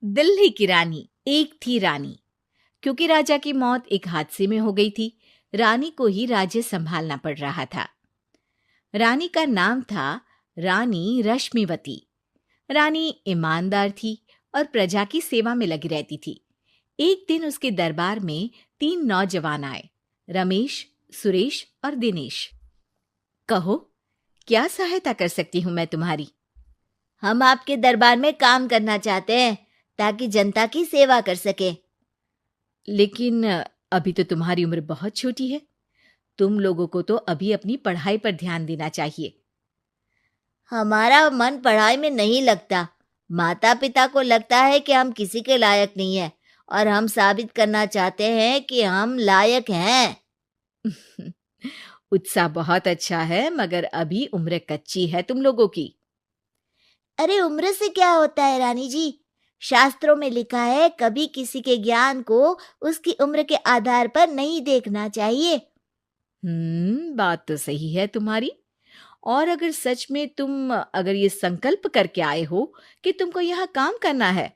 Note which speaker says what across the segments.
Speaker 1: दिल्ली की रानी। एक थी रानी। क्योंकि राजा की मौत एक हादसे में हो गई थी, रानी को ही राज्य संभालना पड़ रहा था। रानी का नाम था रानी रश्मिवती। रानी ईमानदार थी और प्रजा की सेवा में लगी रहती थी। एक दिन उसके दरबार में 3 नौजवान आए, रमेश, सुरेश और दिनेश। कहो, क्या सहायता कर सकती हूँ मैं तुम्हारी?
Speaker 2: हम आपके दरबार में काम करना चाहते हैं ताकि जनता की सेवा कर सके।
Speaker 1: लेकिन अभी तो तुम्हारी उम्र बहुत छोटी है। तुम लोगों को तो अभी अपनी पढ़ाई पर ध्यान देना चाहिए।
Speaker 2: हमारा मन पढ़ाई में नहीं लगता। माता पिता को लगता है कि हम किसी के लायक नहीं है और हम साबित करना चाहते हैं कि हम लायक हैं।
Speaker 1: उत्साह बहुत अच्छा है, मगर अभी उम्र कच्ची है तुम लोगों की।
Speaker 2: अरे उम्र से क्या होता है रानी जी? शास्त्रों में लिखा है कभी किसी के ज्ञान को उसकी उम्र के आधार पर नहीं देखना चाहिए।
Speaker 1: बात तो सही है तुम्हारी। और अगर सच में तुम अगर ये संकल्प करके आए हो कि तुमको यहाँ काम करना है,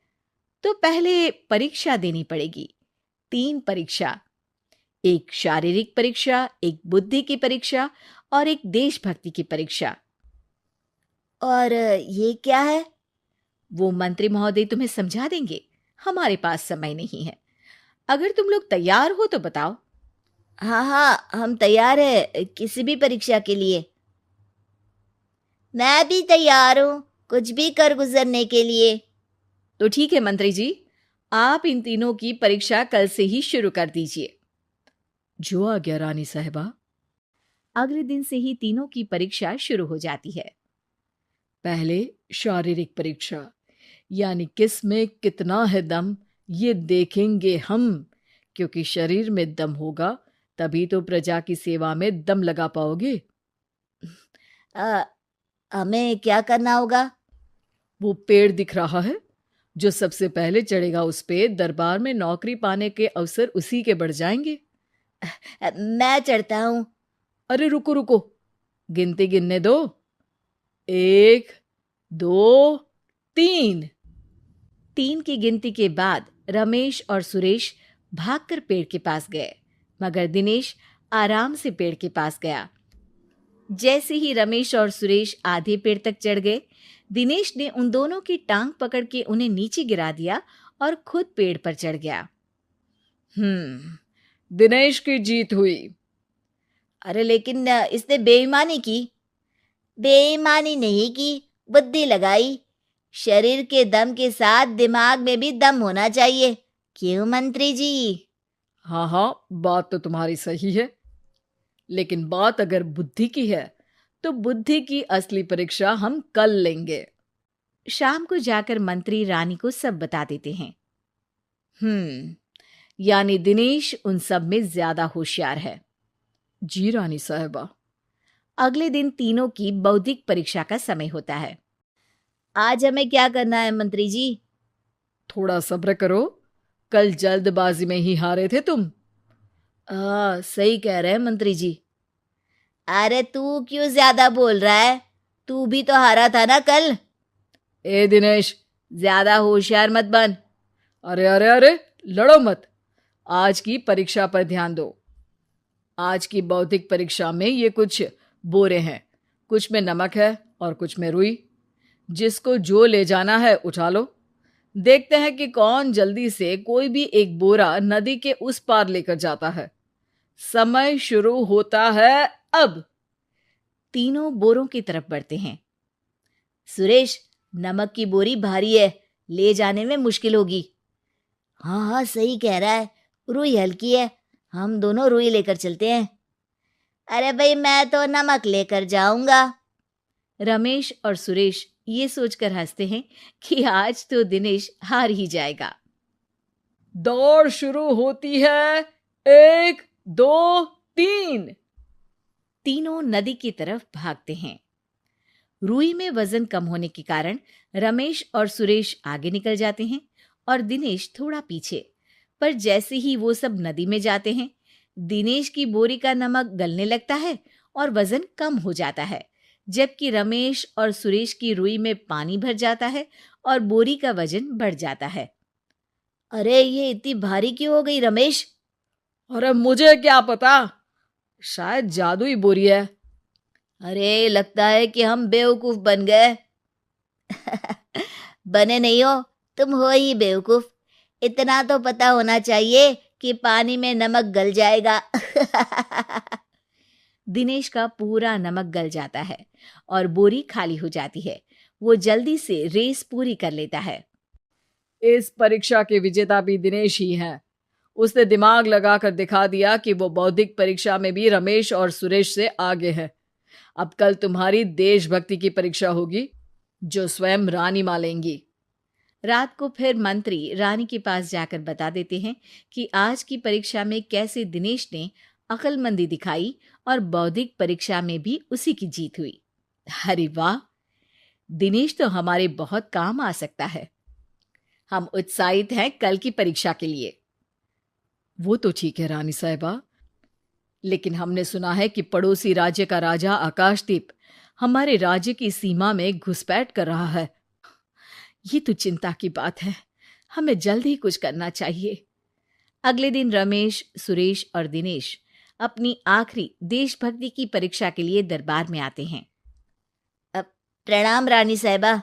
Speaker 1: तो पहले परीक्षा देनी पड़ेगी। 3 परीक्षा, एक शारीरिक परीक्षा, एक बुद्धि की परीक्षा और एक देशभक्ति की परीक्षा।
Speaker 2: और ये क्या है?
Speaker 1: वो मंत्री महोदय तुम्हें समझा देंगे। हमारे पास समय नहीं है। अगर तुम लोग तैयार हो तो बताओ।
Speaker 2: हाँ हाँ, हम तैयार है किसी भी परीक्षा के लिए। मैं भी तैयार हूँ कुछ भी कर गुजरने के लिए।
Speaker 1: तो ठीक है मंत्री जी, आप इन तीनों की परीक्षा कल से ही शुरू कर दीजिए। जो आ गया रानी साहिबा। अगले दिन से ही तीनों की परीक्षा शुरू हो जाती है। पहले शारीरिक परीक्षा, यानी किस में कितना है दम, ये देखेंगे हम। क्योंकि शरीर में दम होगा तभी तो प्रजा की सेवा में दम लगा पाओगे।
Speaker 2: अ, हमें क्या करना होगा?
Speaker 1: वो पेड़ दिख रहा है, जो सबसे पहले चढ़ेगा उस पे दरबार में नौकरी पाने के अवसर उसी के बढ़ जाएंगे।
Speaker 2: मैं चढ़ता हूँ।
Speaker 1: अरे रुको रुको, गिनती गिनने दो। 1, 2, 3। 3 की गिनती के बाद रमेश और सुरेश भागकर पेड़ के पास गए, मगर दिनेश आराम से पेड़ के पास गया। जैसे ही रमेश और सुरेश आधे पेड़ तक चढ़ गए, दिनेश ने उन दोनों की टांग पकड़ के उन्हें नीचे गिरा दिया और खुद पेड़ पर चढ़ गया। दिनेश की जीत हुई।
Speaker 2: अरे लेकिन इसने बेईमानी की। बेईमानी नहीं की, बुद्धि लगाई। शरीर के दम के साथ दिमाग में भी दम होना चाहिए। क्यों मंत्री जी?
Speaker 1: हाँ हाँ, बात तो तुम्हारी सही है, लेकिन बात अगर बुद्धि की है तो बुद्धि की असली परीक्षा हम कल लेंगे। शाम को जाकर मंत्री रानी को सब बता देते हैं। यानी दिनेश उन सब में ज्यादा होशियार है। जी रानी साहबा। अगले दिन तीनों की बौद्धिक परीक्षा का समय होता है।
Speaker 2: आज हमें क्या करना है मंत्री जी?
Speaker 1: थोड़ा सब्र करो, कल जल्दबाजी में ही हारे थे तुम।
Speaker 2: सही कह रहे हैं मंत्री जी। अरे तू क्यों ज्यादा बोल रहा है? तू भी तो हारा था ना कल।
Speaker 1: ए दिनेश,
Speaker 2: ज्यादा होशियार मत बन।
Speaker 1: अरे अरे अरे, लड़ो मत। आज की परीक्षा पर ध्यान दो। आज की बौद्धिक परीक्षा में ये कुछ बोरे हैं, कुछ में नमक है और कुछ में रुई। जिसको जो ले जाना है उठा लो। देखते हैं कि कौन जल्दी से कोई भी एक बोरा नदी के उस पार लेकर जाता है। समय शुरू होता है अब। तीनों बोरों की तरफ बढ़ते हैं।
Speaker 2: सुरेश, नमक की बोरी भारी है, ले जाने में मुश्किल होगी। हाँ हाँ, सही कह रहा है, रुई हल्की है, हम दोनों रुई लेकर चलते हैं। अरे भाई, मैं तो नमक लेकर जाऊंगा।
Speaker 1: रमेश और सुरेश ये सोचकर हंसते हैं कि आज तो दिनेश हार ही जाएगा। दौड़ शुरू होती है। 1, 2, 3। तीनों नदी की तरफ भागते हैं। रुई में वजन कम होने के कारण रमेश और सुरेश आगे निकल जाते हैं और दिनेश थोड़ा पीछे। पर जैसे ही वो सब नदी में जाते हैं, दिनेश की बोरी का नमक गलने लगता है और वजन कम हो जाता है, जबकि रमेश और सुरेश की रुई में पानी भर जाता है और बोरी का वजन बढ़ जाता है।
Speaker 2: अरे ये इतनी भारी क्यों हो गई रमेश?
Speaker 1: अरे मुझे क्या पता, शायद जादुई बोरी है।
Speaker 2: अरे लगता है कि हम बेवकूफ बन गए। बने नहीं हो, तुम हो ही बेवकूफ। इतना तो पता होना चाहिए कि पानी में नमक गल जाएगा।
Speaker 1: दिनेश का पूरा नमक गल जाता है और बोरी खाली हो जाती है। वो जल्दी से रेस पूरी कर लेता है। इस परीक्षा के विजेता भी दिनेश ही हैं। उसने दिमाग लगाकर दिखा दिया कि वो बौद्धिक परीक्षा में भी रमेश और सुरेश से आगे है। अब कल तुम्हारी देशभक्ति की परीक्षा होगी, जो स्वयं रानी माँ लेंगी। रात को फिर मंत्री रानी के पास जाकर बता देते हैं कि आज की परीक्षा में कैसे दिनेश ने अक्लमंदी दिखाई और बौद्धिक परीक्षा में भी उसी की जीत हुई। अरे वाह, दिनेश तो हमारे बहुत काम आ सकता है। हम उत्साहित हैं कल की परीक्षा के लिए। वो तो ठीक है रानी साहिबा, लेकिन हमने सुना है कि पड़ोसी राज्य का राजा आकाशदीप हमारे राज्य की सीमा में घुसपैठ कर रहा है। ये तो चिंता की बात है। हमें जल्द ही कुछ करना चाहिए। अगले दिन रमेश, सुरेश और दिनेश अपनी आखिरी देशभक्ति की परीक्षा के लिए दरबार में आते हैं।
Speaker 2: प्रणाम रानी साहिबा।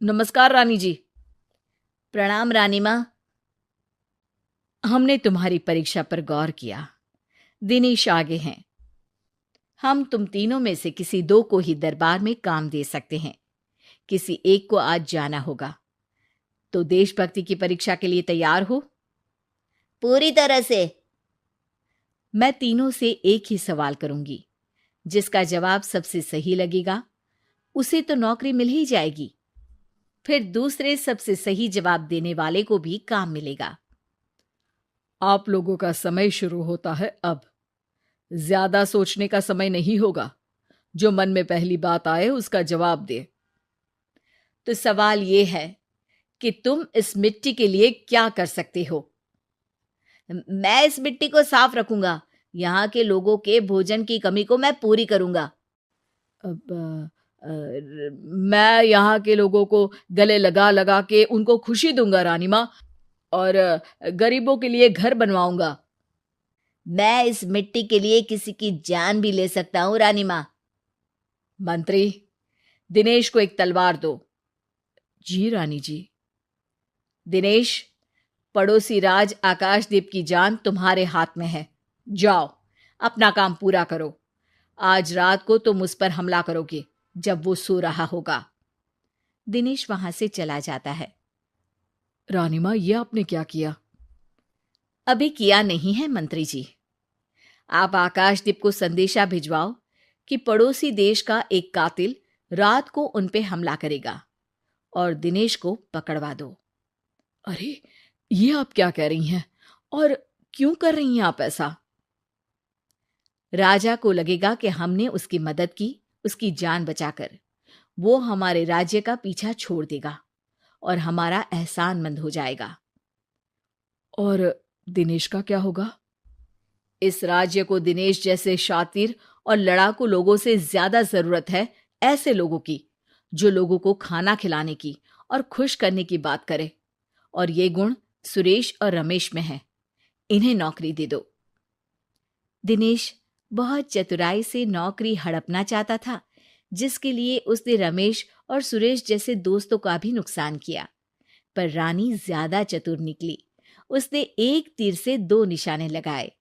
Speaker 1: नमस्कार रानी जी।
Speaker 2: प्रणाम रानी माँ।
Speaker 1: हमने तुम्हारी परीक्षा पर गौर किया। दिनेश आगे हैं। हम तुम तीनों में से किसी दो को ही दरबार में काम दे सकते हैं। किसी एक को आज जाना होगा। तो देशभक्ति की परीक्षा के लिए तैयार हो?
Speaker 2: पूरी तरह से।
Speaker 1: मैं तीनों से एक ही सवाल करूंगी। जिसका जवाब सबसे सही लगेगा उसे तो नौकरी मिल ही जाएगी। फिर दूसरे सबसे सही जवाब देने वाले को भी काम मिलेगा। आप लोगों का समय शुरू होता है अब। ज्यादा सोचने का समय नहीं होगा। जो मन में पहली बात आए उसका जवाब दे। तो सवाल ये है कि तुम इस मिट्टी के लिए क्या कर सकते हो?
Speaker 2: मैं इस मिट्टी को साफ रखूंगा। यहाँ के लोगों के भोजन की कमी को मैं पूरी करूंगा।
Speaker 1: मैं यहाँ के लोगों को गले लगा लगा के उनको खुशी दूंगा रानी माँ, और गरीबों के लिए घर बनवाऊंगा।
Speaker 2: मैं इस मिट्टी के लिए किसी की जान भी ले सकता हूँ रानी माँ।
Speaker 1: मंत्री, दिनेश को एक तलवार दो। जी रानी जी। दिनेश, पड़ोसी राज आकाशदीप की जान तुम्हारे हाथ में है। जाओ, अपना काम पूरा करो। आज रात को तुम उस पर हमला करोगे जब वो सो रहा होगा। दिनेश वहां से चला जाता है। रानी माँ, ये आपने क्या किया? अभी किया नहीं है मंत्री जी। आप आकाशदीप को संदेशा भिजवाओ कि पड़ोसी देश का एक कातिल रात को उन पे हमला करेगा, और दिनेश को पकड़वा दो। अरे, ये आप क्या कह रही हैं? और क्यों कर रही हैं आप ऐसा? राजा को लगेगा कि हमने उसकी मदद की, उसकी जान बचाकर। वो हमारे राज्य का पीछा छोड़ देगा और हमारा एहसानमंद हो जाएगा। और दिनेश का क्या होगा? इस राज्य को दिनेश जैसे शातिर और लड़ाकू लोगों से ज्यादा जरूरत है, ऐसे लोगों की जो लोगों को खाना खिलाने की और खुश करने की बात करे। और ये गुण सुरेश और रमेश में है। इन्हें नौकरी दे दो। दिनेश बहुत चतुराई से नौकरी हड़पना चाहता था, जिसके लिए उसने रमेश और सुरेश जैसे दोस्तों का भी नुकसान किया। पर रानी ज्यादा चतुर निकली। उसने एक तीर से दो निशाने लगाए।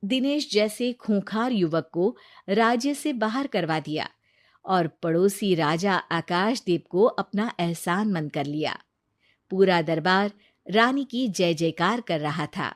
Speaker 1: दिनेश जैसे खूंखार युवक को राज्य से बाहर करवा दिया और पड़ोसी राजा आकाशदीप को अपना एहसानमंद कर लिया। पूरा दरबार रानी की जय जयकार कर रहा था।